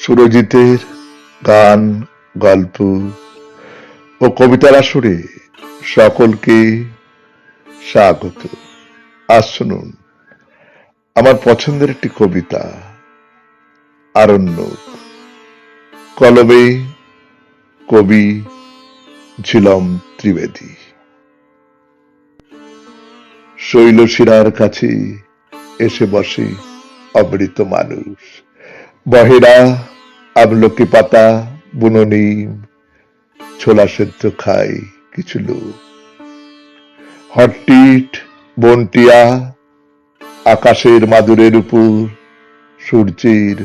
সুরজিতের গান, গল্প ও কবিতার আসরে সকলকে স্বাগত। আজ শুনুন আমার পছন্দের একটি কবিতা, আরণ্যক। কলমে কবি ঝিলম ত্রিবেদী। শৈলশিরার কাছে এসে বসে অমৃত মানুষ, বহেরা আমলকি পাতা, বুনো নিম, ছোলা সেদ্ধ খায় কিছু লোক। হট্টিট বনটিয়া আকাশের মাদুরের উপর সূর্যের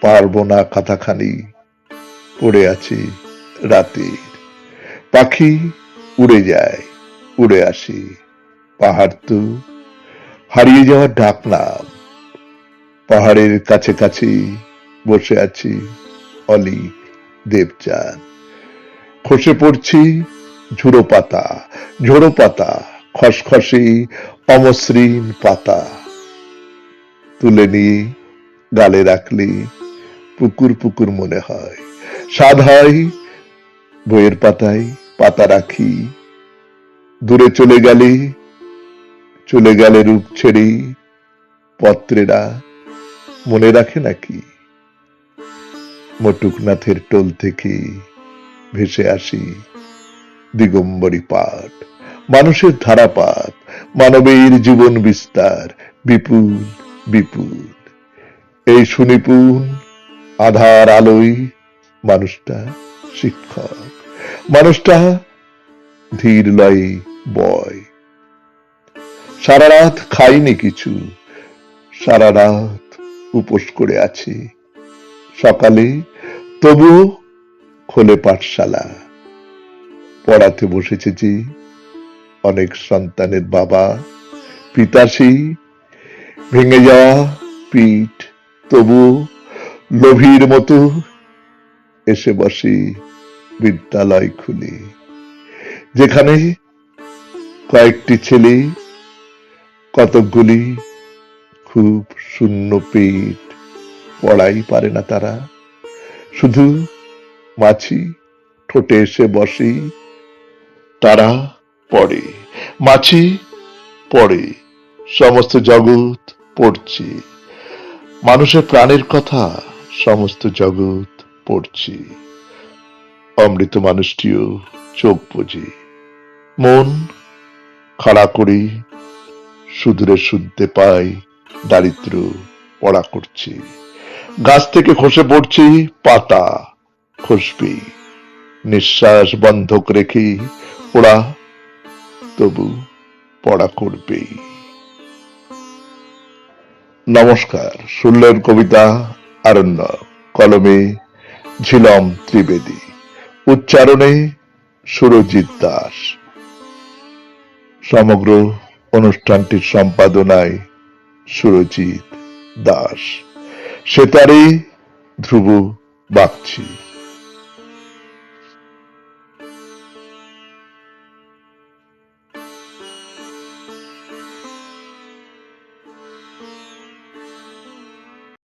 পারবনা খাতাখানি পড়ে আছে রাতের। পাখি উড়ে যায়, উড়ে আসে, পাহাড় তো হারিয়ে যাওয়ার ডাক নাম। পাহাড়ের কাছে কাছে বসে আছি অলিক দেবচাঁদ। খসে পড়ছি ঝুড়ো পাতা, ঝোড়ো পাতা, খসখসে অমসৃণ পাতা। তুলে নিয়ে গালে রাখলে পুকুর পুকুর মনে হয়, স্বাদ হয় বইয়ের পাতায় পাতা রাখি। দূরে চলে গেলে রূপ ছেড়ে পত্রেরা মনে রাখে নাকি? মটুকনাথের টোল থেকে ভেসে আসি দিগম্বরী পাঠ, মানুষের ধারাপাত, মানবের জীবন বিস্তার, বিপুল বিপুল। এই সুনিপুণ আধার আলোয় মানুষটা শিক্ষক, মানুষটা ধীর লয়ে বয়। সারা রাত খাইনি কিছু, সারা রাত উপোস করে আছি। সকালে তবুও খোলে পাঠশালা। পড়াতে বসেছে যে অনেক সন্তানের বাবা, পিতাশ্রী। ভেঙে যাওয়া পিঠ তবু লোভীর মতো এসে বসে বিদ্যালয় খুলে, যেখানে কয়েকটি ছেলে, কতকগুলি খুব শূন্য পেট, পড়াই পারে না তারা। শুধু মাছি ঠোঁটে এসে বসে, তারা পড়ে। মাছি পড়ে, সমস্ত জগৎ পড়ছে। মানুষের প্রাণের কথা সমস্ত জগৎ পড়ছে। অমৃত মানুষটিও চোখ বুঝে, মন খাড়া করে সুদূরে শুনতে পায় দারিদ্র পড়া করছে। গাছ থেকে খসে পড়ছে পাতা, খসবে। নিঃশ্বাস বন্ধক রেখে ওরা তবু পড়া করবে। নমস্কার, শুনলেন কবিতা আরণ্যক, কলমে ঝিলম ত্রিবেদী, উচ্চারণে সুরজিৎ দাস। সমগ্র অনুষ্ঠানটির সম্পাদনায় সুরজিৎ দাস, সেতারে ধ্রুব বাগচি।